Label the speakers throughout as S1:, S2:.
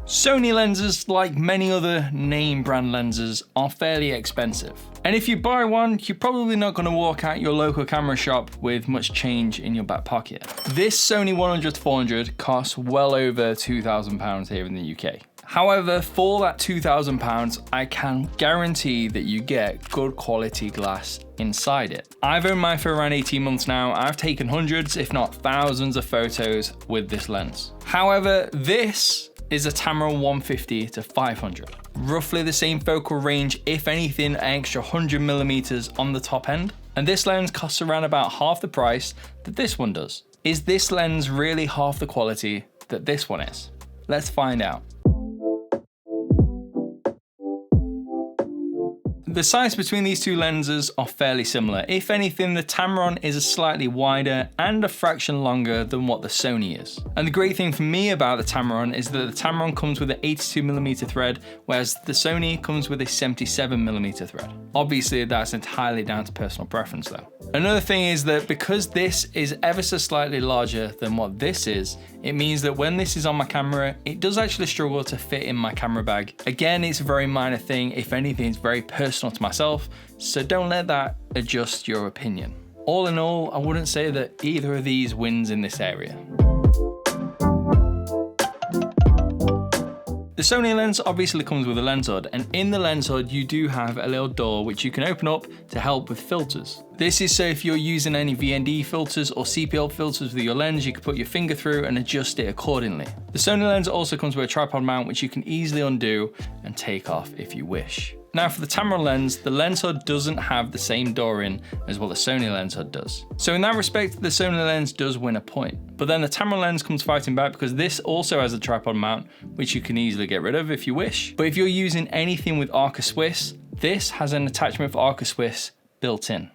S1: Sony lenses, like many other name brand lenses, are fairly expensive. And if you buy one, you're probably not going to walk out your local camera shop with much change in your back pocket. This Sony 100-400 costs well over £2,000 here in the UK. However, for that £2,000, I can guarantee that you get good quality glass inside it. I've owned mine for around 18 months now. I've taken hundreds, if not thousands of photos with this lens. However, this is a Tamron 150-500. Roughly the same focal range, if anything, an extra 100mm on the top end. And this lens costs around about half the price that this one does. Is this lens really half the quality that this one is? Let's find out. The size between these two lenses are fairly similar. If anything, the Tamron is slightly wider and a fraction longer than what the Sony is. And the great thing for me about the Tamron is that the Tamron comes with an 82mm thread, whereas the Sony comes with a 77mm thread. Obviously, that's entirely down to personal preference though. Another thing is that because this is ever so slightly larger than what this is, it means that when this is on my camera, it does actually struggle to fit in my camera bag. Again, it's a very minor thing. If anything, it's very personal to myself, so don't let that adjust your opinion. All in all, I wouldn't say that either of these wins in this area. The Sony lens obviously comes with a lens hood, and in the lens hood you do have a little door which you can open up to help with filters. This is so if you're using any VND filters or CPL filters with your lens, you can put your finger through and adjust it accordingly. The Sony lens also comes with a tripod mount which you can easily undo and take off if you wish. Now for the Tamron lens, the lens hood doesn't have the same door in as what the Sony lens hood does. So in that respect, the Sony lens does win a point. But then the Tamron lens comes fighting back because this also has a tripod mount, which you can easily get rid of if you wish. But if you're using anything with Arca Swiss, this has an attachment for Arca Swiss built in.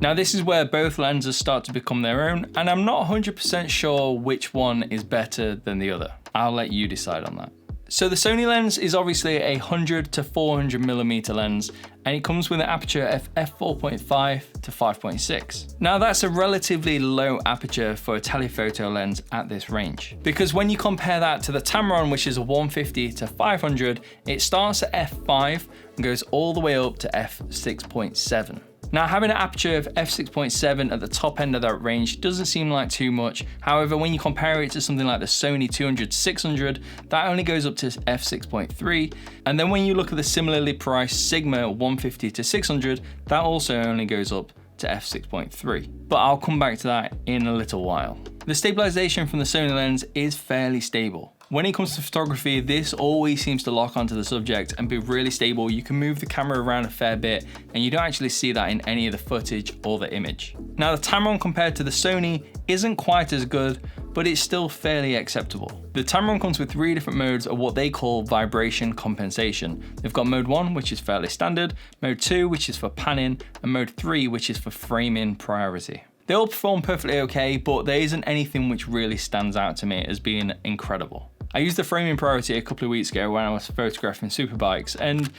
S1: Now this is where both lenses start to become their own, and I'm not 100% sure which one is better than the other. I'll let you decide on that. So the Sony lens is obviously a 100-400mm lens, and it comes with an aperture of f4.5 to 5.6. Now that's a relatively low aperture for a telephoto lens at this range, because when you compare that to the Tamron, which is a 150-500, it starts at f5 and goes all the way up to f6.7. Now having an aperture of f6.7 at the top end of that range doesn't seem like too much. However, when you compare it to something like the Sony 200-600, that only goes up to f6.3. And then when you look at the similarly priced Sigma 150-600, that also only goes up to f6.3. But I'll come back to that in a little while. The stabilization from the Sony lens is fairly stable. When it comes to photography, this always seems to lock onto the subject and be really stable. You can move the camera around a fair bit and you don't actually see that in any of the footage or the image. Now the Tamron compared to the Sony isn't quite as good, but it's still fairly acceptable. The Tamron comes with 3 different modes of what they call vibration compensation. They've got mode 1, which is fairly standard, mode 2, which is for panning, and mode 3, which is for framing priority. They all perform perfectly okay, but there isn't anything which really stands out to me as being incredible. I used the framing priority a couple of weeks ago when I was photographing superbikes, and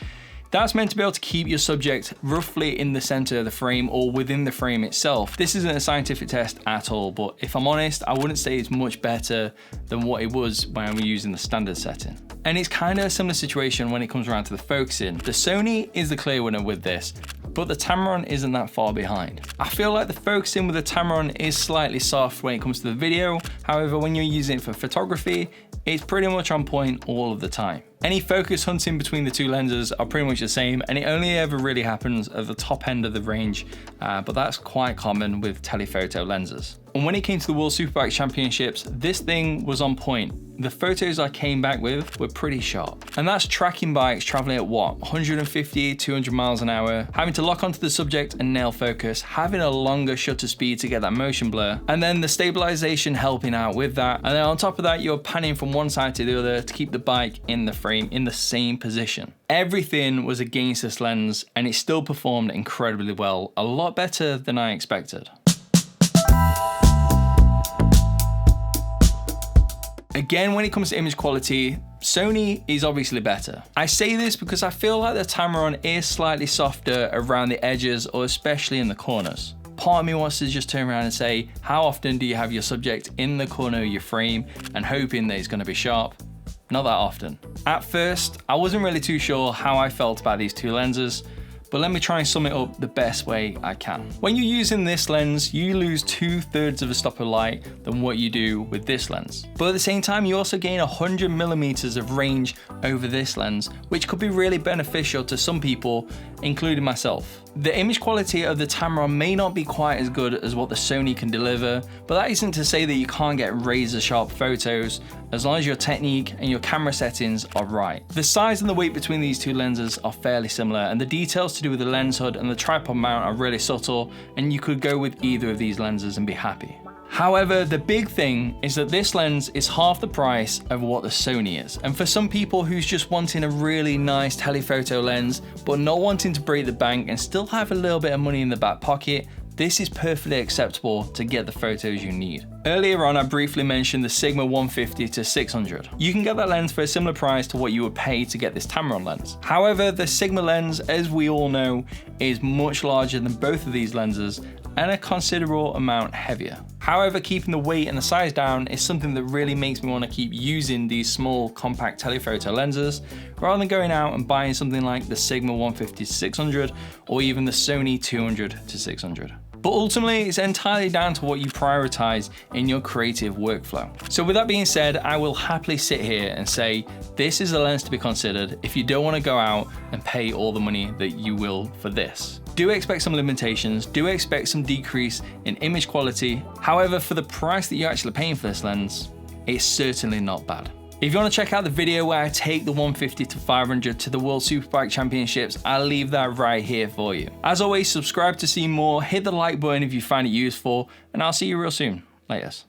S1: that's meant to be able to keep your subject roughly in the center of the frame or within the frame itself. This isn't a scientific test at all, but if I'm honest, I wouldn't say it's much better than what it was when we were using the standard setting. And it's kind of a similar situation when it comes around to the focusing. The Sony is the clear winner with this, but the Tamron isn't that far behind. I feel like the focusing with the Tamron is slightly soft when it comes to the video. However, when you're using it for photography, it's pretty much on point all of the time. Any focus hunting between the two lenses are pretty much the same, and it only ever really happens at the top end of the range, but that's quite common with telephoto lenses. And when it came to the World Superbike Championships, this thing was on point. The photos I came back with were pretty sharp. And that's tracking bikes traveling at what, 150, 200 miles an hour, having to lock onto the subject and nail focus, having a longer shutter speed to get that motion blur, and then the stabilization helping out with that. And then on top of that, you're panning from one side to the other to keep the bike in the frame in the same position. Everything was against this lens, and it still performed incredibly well, a lot better than I expected. Again, when it comes to image quality, Sony is obviously better. I say this because I feel like the Tamron is slightly softer around the edges or especially in the corners. part of me wants to just turn around and say, how often do you have your subject in the corner of your frame and hoping that it's going to be sharp? Not that often. At first, I wasn't really too sure how I felt about these two lenses, but let me try and sum it up the best way I can. When you're using this lens, you lose 2/3 of a stop of light than what you do with this lens. But at the same time, you also gain 100mm of range over this lens, which could be really beneficial to some people, including myself. The image quality of the Tamron may not be quite as good as what the Sony can deliver, but that isn't to say that you can't get razor sharp photos as long as your technique and your camera settings are right. The size and the weight between these two lenses are fairly similar, and the details to do with the lens hood and the tripod mount are really subtle, and you could go with either of these lenses and be happy. However, the big thing is that this lens is half the price of what the Sony is. And for some people who's just wanting a really nice telephoto lens, but not wanting to break the bank and still have a little bit of money in the back pocket, this is perfectly acceptable to get the photos you need. Earlier on, I briefly mentioned the Sigma 150 to 600. You can get that lens for a similar price to what you would pay to get this Tamron lens. However, the Sigma lens, as we all know, is much larger than both of these lenses and a considerable amount heavier. However, keeping the weight and the size down is something that really makes me want to keep using these small compact telephoto lenses rather than going out and buying something like the Sigma 150 to 600 or even the Sony 200 to 600. But ultimately, it's entirely down to what you prioritize in your creative workflow. So with that being said, I will happily sit here and say, this is a lens to be considered if you don't want to go out and pay all the money that you will for this. Do expect some limitations, do expect some decrease in image quality. However, for the price that you're actually paying for this lens, it's certainly not bad. If you want to check out the video where I take the 150 to 500 to the World Superbike Championships, I'll leave that right here for you. As always, subscribe to see more, hit the like button if you find it useful, and I'll see you real soon. Laters.